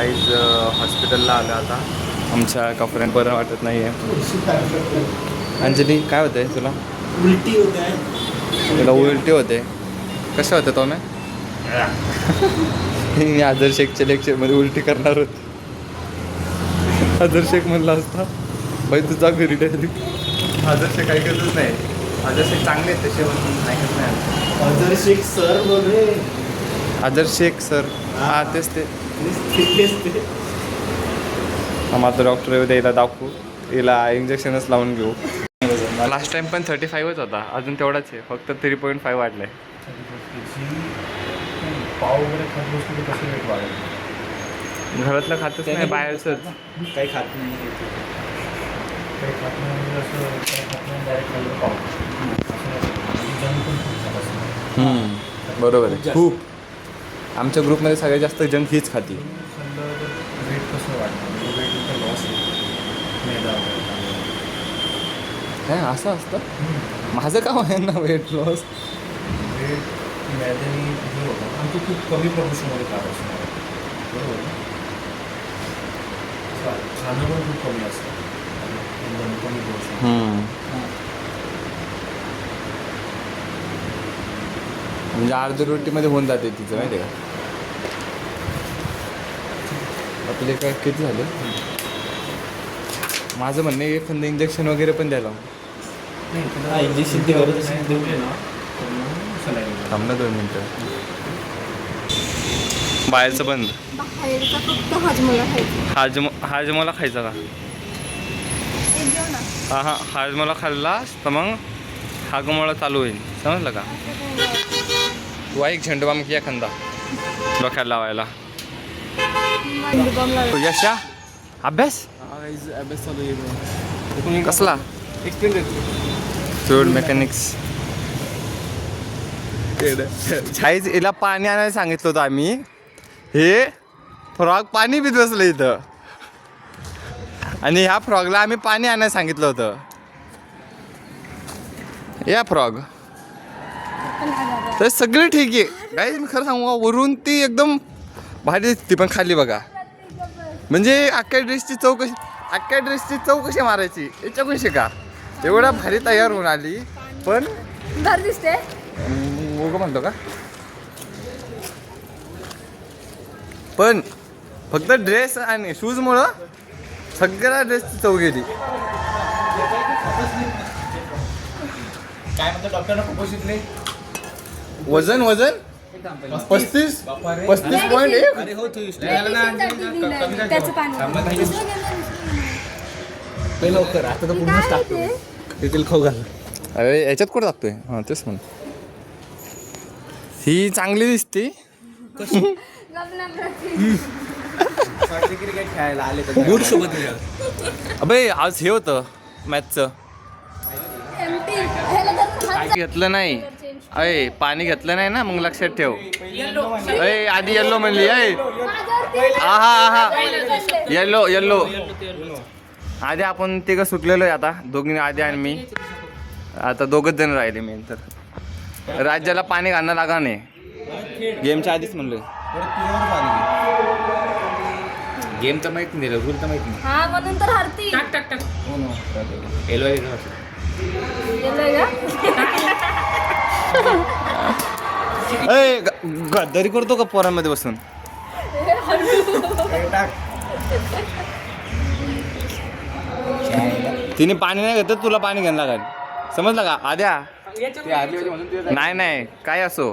काहीच हॉस्पिटलला आलं आता. आमच्या कपड्यात बरं वाटत नाही आहे. अंजली काय होतंय तुला? उलटी होत आहे. तुला उलटी होते? कसं होतं तो? मी आदर शेखच्या लेक्चरमध्ये उलटी करणार होते. आदर शेख म्हणला असता भाई तुझा घरी डायरेक्ट. आदर शेख ऐकतच नाही. आदर शेख चांगले आहेत तसे पण ऐकत नाही. आदर शेख सर बोले. आदर शेख सर हां तेच ते. माझं डॉक्टर येऊ द्यायला दाखवू, हिला इंजेक्शनच लावून घेऊ. लास्ट टाइम पण 35च होता, अजून तेवढाच आहे, फक्त 3.5 वाढलाय. पाव वगैरे खात बसलो तर कसं वेट वाढेल? घरातलं खातच नाही, बाहेरचंच. काही खात नाही. काही खात नाही म्हणजे असं काही खात नाही डायरेक्ट खाल्लं पाव. जंक पण खूप खात असतं. बरोबर आहे, खूप. आमच्या ग्रुपमध्ये सगळ्यात जास्त जंक हीच खाती. खाल्लं तर वेट कसं वाढणार? वेट लॉस मैदा काय असं असतं? माझं काम आहे ना वेट लॉस. वेट मैद्याने हे होतं आणि तो खूप कमी प्रमाणामध्ये खात असणार. बरोबर ना? खाणं पण खूप कमी असतं, एकदम कमी प्रमाणात. म्हणजे अर्धी रोटीमध्ये होऊन जाते तिचं, माहिती आहे का? आपले काय किती झाले? माझं म्हणणं आहे एखादं इंजेक्शन वगैरे पण द्यायला. नाही इंजेक्शन ते गरज असेल देऊ ना. थांब ना 2 मिनटं. बाहेरचं बंद. बाहेरचा फक्त हाजमोला खायचा. हाजमोला खायचा का? एक देऊ ना. हां हाजमोला खाल्ला तर मग हागमोला चालू होईल, समजलं का? तू ऐक झेंडूबाम की एखादा डोक्याला लावायला. यशा अभ्यास अभ्यास चालू आहे. कसला? Fluid mechanics. छाईच हिला पाणी आणायला सांगितलं होतं आम्ही. हे फ्रॉग पाणी पित बसलं इथं, आणि ह्या फ्रॉगला आम्ही पाणी आणायला सांगितलं होतं. या फ्रॉग तर सगळं ठीक आहे गाईज, मी खरं सांगू वरून ती एकदम भारी दिसते, पण खाली बघा. म्हणजे अख्ख्या ड्रेसची चौकशी मारायची याच्याकडून शिका. एवढा भारी तयार होऊन आली, पण घर दिसते उगं म्हणतो का? पण फक्त ड्रेस आणि शूजमुळं सगळ्या ड्रेसची चव गेली. काय म्हणतो डॉक्टरना प्रपोजिटले? वजन 35.1. अरे हो तू त्याचं पाणी लवकर आता तर पूर्णच टाकतो. तिथील खाऊ घाल. अरे याच्यात कुठं टाकतोय? हां तेच म्हण. ही चांगली दिसते. क्रिकेट खेळायला आले तर बूट सोबत. अबे आज हे होतं मॅथचं. घेतलं नाही अय, पाणी घेतलं नाही ना, मग लक्षात ठेव. अय आधी येल्लो म्हणली. अय हा येल्लो. आधी आपण तिघं सुटलेलो आहे आता, दोघींनी आधी आणि मी. आता 2च जण राहिले मी. तर राज्याला पाणी घालणं लागा नाही. गेमच्या आधीच म्हणलोय. गेम तर माहित नाही, रूल तर माहित नाही. हा म्हणून तर हरती. टाक एलो गद्दारी करतो का पोरांमध्ये बसून? तिने पाणी नाही घेतलं, तुला पाणी घ्यायला लागेल, समजलं का? आद्या नाही काय असो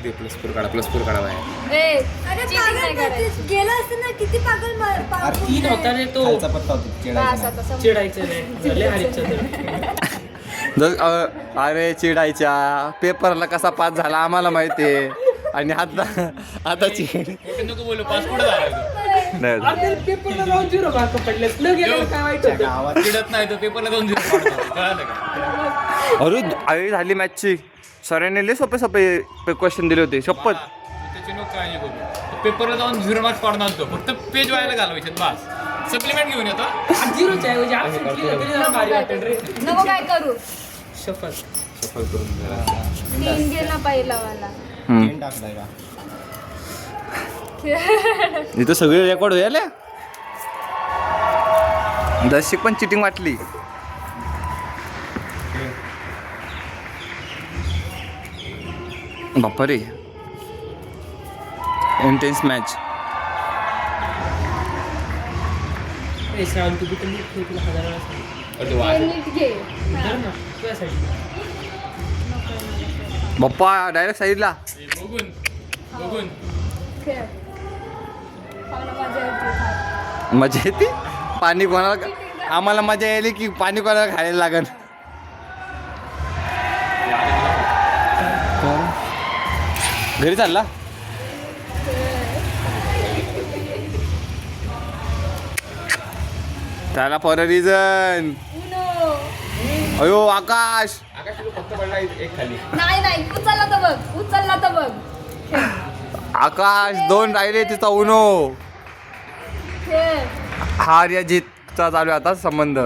प्लस4 काढा बाहेर. गेला असतं ना, किती पागल तीन होता रे तो. चिडायचं अरे चिडायच्या पेपरला कसा पास झाला आम्हाला माहितीये, आणि आता चिड नको बोलू. पास कुठं झाला? नाही पेपरला जाऊन 0 मार्क पडले. न गेलं काय वाईट होतं? चिडत नाही तो, पेपरला जाऊन 0 पडतो. कळालं का? अरे झाली मॅचची. सरांनी लय सोपे क्वेश्चन दिले होते, शपथ. त्याची नको काळजी करू. पेपरला जाऊन 0 मार्क्स पाडून आणतो, फक्त पेज व्हायला घालवायचे बस. सप्लिमेंट घेऊन येतो. 0च्या ऐवजी absent केलं तरी जरा भारी वाटेल रे. नको काय करू. शपथ. 3 गेला पहिला वाला. टाकलाय का? इथं सगळे रेकॉर्ड व्हायला. दर्शक पण चिटिंग वाटली. बापरे, इंटेन्स मॅच. नीट घे. बाप्पा डायरेक्ट साईडला. बघून बघून खेळ. पाहुणा मजा येते. मजा येते. पाणी कोणाला, आम्हाला मजा यायली की पाणी कोणाला खायला लागल. घरी चालला. त्याला फॉर अ रिझन. उनो. अयो आकाश. नाही नाही, उचलला तर बघ, उचलला तर बघ. आकाश 2 राहिले तिचा उनो. खेळ. हार या जीतचा चालू आहे आता संबंध.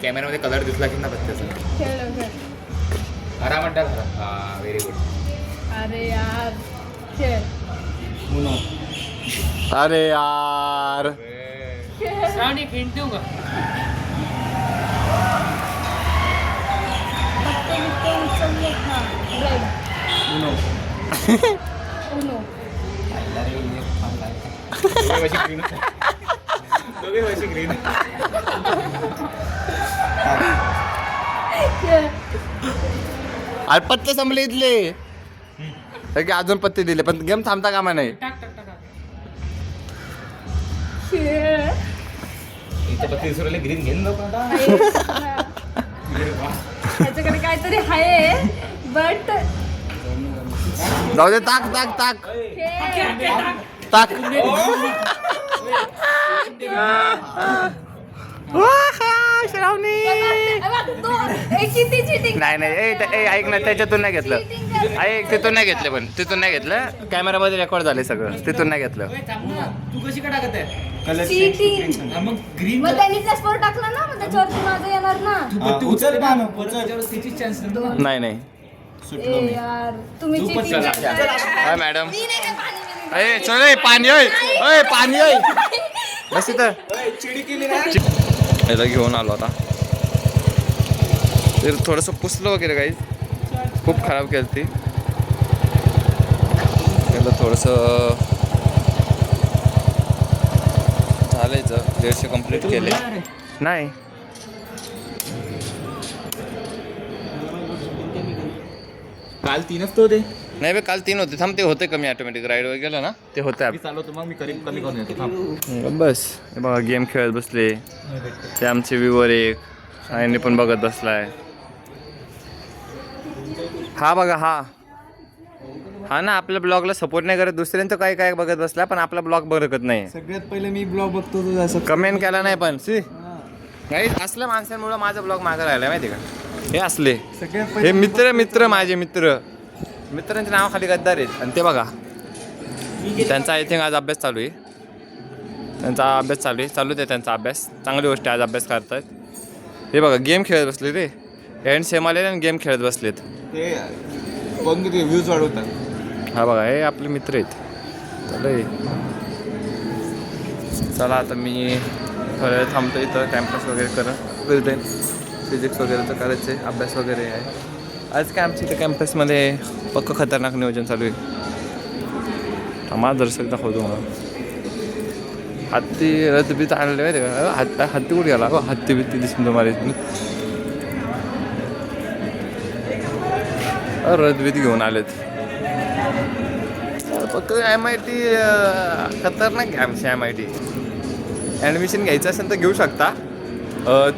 कॅमेरामध्ये कलर दिसला की ना प्रत्येक खेळ खेळ. हरा म्हणतात. हा व्हेरी गुड. अरे यार. खेळ. अरे यार. श्रावणी हिंट देऊ का? पत्ते बित्ते उचलले. हा. रेड. उनो. उनो. दोघे वशी ग्रीन. खेळ. अरे पत्ते संपले इथले. हे की अजून पत्ते दिले पण गेम थांबता कामा नाही. खेळ. इथं पत्ते विसरले ग्रीन घेऊन जाऊ का आता? त्याच्याकडे काहीतरी आहे बट जाऊ दे. ताक ताक ताक ताक. किती चिटिंग. नाही नाही ऐक ना, त्याच्यातून नाही घेतलं. ऐक तिथून नाही घेतलं, पण तिथून नाही घेतलं. कॅमेरामध्ये रेकॉर्ड झाले सगळं, तिथून नाही घेतलं. तू कशी काय टाकत आहे? चीटिंग. मग ग्रीन मग त्यांनी त्या स्कोर टाकला ना, मग त्याच्यावरती माझं येणार ना. पत्ते उचल ना त्याची चान्स नाही नाही. ए यार, तुम्ही cheating करताय. हाय मॅडम. मी नाही काय पाणी बिणी. अय चल रे, पाणी अय अय पाणी अय. बस इथं. याला घेऊन आलो आता. तर थोडंसं पुसलं वगैरे काही, खूप खराब केलं ती. त्याला थोडंसं चालायचं. 150 कंप्लीट केले. नाही काल 3च तो ते नाही बे, काल 3 होते. थांब, ते होते कमी. ऑटोमॅटिक राईड वगैरे गेलं ना, ते होते. मी चालवतो मग मी कमी करून येतो. थांब. बस हे बघा, गेम खेळत बसले. ते आमचे व्ह्यूवर एक आणि पण बघत बसलाय. हा बघा, हा ना, आपल्या ब्लॉगला सपोर्ट नाही करत. दुसऱ्यांचं काय काय बघत बसला, पण आपला ब्लॉग बघत नाही. सगळ्यात पहिले मी ब्लॉग बघतो तुझा असं. कमेंट केला नाही पण. सी काही असल्या माणसांमुळे माझा ब्लॉग मागं राहिला माहिती का. हे असले सगळ्यात हे मित्र माझे मित्रांच्या नावाखाली गद्दार आहेत. आणि ते बघा, त्यांचा आय थिंक आज अभ्यास चालू आहे. चालू आहे त्यांचा अभ्यास. चांगली गोष्ट आहे, आज अभ्यास करतायत. हे बघा, गेम खेळत बसले रे. एंड सेम आले आणि गेम खेळत बसलेत. ते कोण किती व्ह्यूज वाढवतात. हा बघा, हे आपले मित्र आहेत. चला आता मी थोड्या वेळ थांबतो इथं. टाइमपास वगैरे करते. फिजिक्स वगैरेचं करायचं आहे, अभ्यास वगैरे आहे. आज काय आमच्या इथं कॅम्पसमध्ये पक्क खतरनाक नियोजन चालू आहे. आम्हाला दर्शक दाखवतो मला. हत्ती रथबीत आणले माहिती का. हत्ती कुठे गेला. हत्ती बित्ती दिसून तुम्हाला इथून. रथबीत घेऊन आलेत. फक्त MIT खतरनाक आहे आमची MIT. ॲडमिशन घ्यायचं असेल तर घेऊ शकता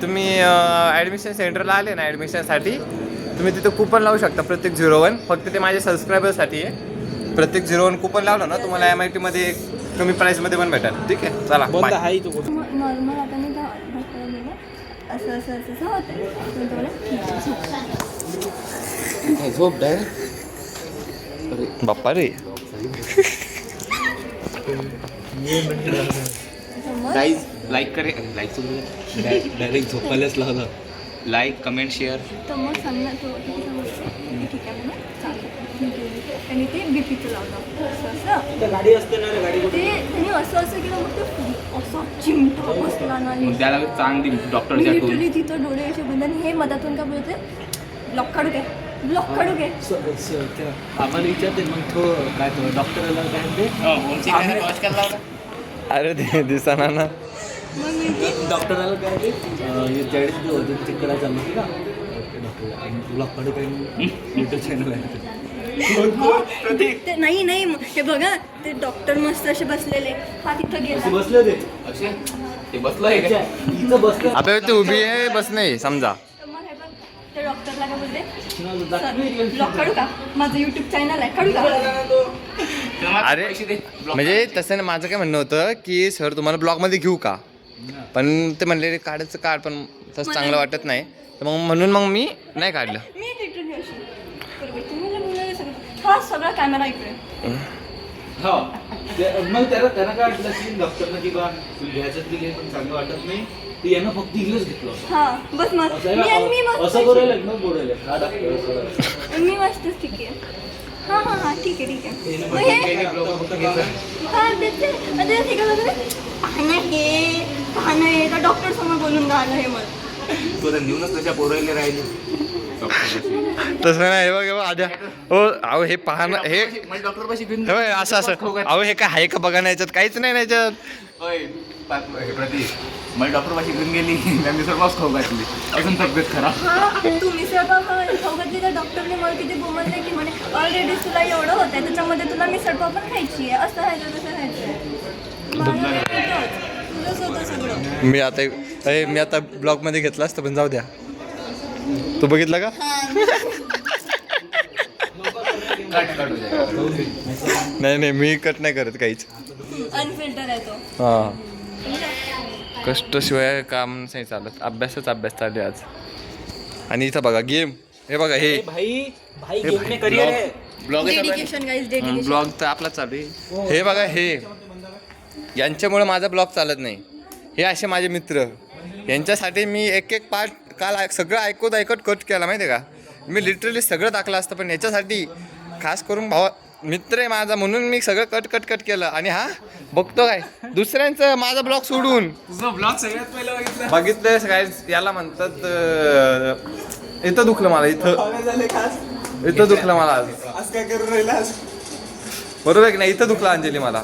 तुम्ही. ॲडमिशन सेंटरला आले ना ॲडमिशनसाठी, तुम्ही तिथं कूपन लावू शकता. प्रत्येक 01 फक्त ते माझ्या सबस्क्रायबरसाठी आहे. प्रत्येक 01 कूपन लावलं ना, तुम्हाला MIT मध्ये कमी प्राईसमध्ये पण भेटेल. ठीक आहे, चला बाय. नॉर्मल आता नाही का असं असं असं होतं. झोप डायरेक्ट. बाप्पा रे. गाईज लाईक करे. लाईक डायरेक्ट झोपायलाच लावलं. Like, comment, share. तर मग सांग ना, तू किती समजते. ठीक आहे म्हणून चालेल. त्यांनी ते बीपीचं लावलं असं त्या गाडी असते ना रे, गाडी ते त्यांनी असं केलं मग ते असा चिमटा बसला ना त्याला चांगली डॉक्टर लिटरली तिथं डोळे असे बंद आणि हे मधातून का बोलते ब्लॉक काढू काय ब्लॉक काढू काय आम्हाला विचारते मग तो काय तो डॉक्टरला काय ते अरे ते दिसना ना. मग मी ते डॉक्टरला काय ते ज्यावेळेस वजन चेक करायला चालू होती ना डॉक्टरला आणि ब्लॉक काढू काय युट्यूब चॅनल आहे ते नाही नाही हे बघा ते डॉक्टर मस्त असे बसलेले हा तिथं गेला बसले ते ते बसलं आहे का? इथं बसलं अबे ते उभी आहे बस नाही समजा. तर मग हे बघ ते डॉक्टरला काय बोलते ब्लॉक काढू का माझं युट्यूब चॅनल आहे काढू का अरे म्हणजे तसं नाही, माझं काय म्हणणं होतं की सर तुम्हाला ब्लॉगमध्ये घेऊ का, पण ते म्हणले काढायचं काढ पण तसं चांगलं वाटत नाही, तर मग म्हणून मग मी नाही काढलं. मी लिटरली अशी बरोबर तुम्हाला बोलायला सगळं हा सगळा कॅमेरा इकडे हो मग त्यांना काय वाटलं की डॉक्टरनं की बा घ्यायचं की पण चांगलं वाटत नाही ते यांना फक्त इथलंच घेतलं हा बस मग मी असं मस्त करायला मग बोलायला हा डॉक्टर मी मस्तच ठीक आहे हा हा हा ठीक आहे मग हे हा देते अरे ठीक आहे पाहणं हे का डॉक्टर समोर बोलून राहिलं हे मला तो नेऊनच तशा पोरायला राहिले तसं नाही. हे बघ हे बघ आद्या हो अहो हे पाहणं हे डॉक्टर पाशी घेऊन हे बघ, असं असं अहो हे काय आहे का बघा नाही याच्यात काहीच नाही ना याच्यात. प्रति मला डॉक्टर पाशी घेऊन गेली मी सर्व खाऊ घातली अजून तब्येत खराब. हा तुम्ही खाऊ घातली तर डॉक्टरने मला किती बोलले की म्हणे ऑलरेडी तुला एवढं होत आहे त्याच्यामध्ये तुला मिसळपाव पण खायची आहे असं व्हायचं तसं व्हायचं माझं वेगळंच. तुझंच होतं सगळं. मी आता ब्लॉगमध्ये घेतला असतं पण जाऊ द्या. तू बघितला का? नाही नाही मी कट नाही करत काहीच. अनफिल्टर आहे तो हां कष्टशिवाय काम नाही चालत, अभ्यास चालू आहे आज. आणि इथं बघा गेम हे बघा हे भाई भाई गेम में करियर है डेडिकेशन गाईज डेडिकेशन ब्लॉग तर आपला चालू आहे. हे बघा हे यांच्यामुळे माझा ब्लॉग चालत नाही. हे असे माझे मित्र यांच्यासाठी मी एक एक पार्ट काल सगळं ऐकत कट केला माहिती आहे का. मी लिटरली सगळं टाकलं असतं पण याच्यासाठी खास करून भावा मित्र आहे माझा म्हणून मी सगळं कट केलं. आणि हा बघतो काय दुसऱ्यांचं माझा ब्लॉग सोडून तुझा ब्लॉग सगळ्यात पहिला बघितलं काय याला म्हणतात इथं दुखलं मला इथं दुखलं मला आज काय करून राहिला बरोबर आहे की नाही. इथं दुखलं अंजली मला.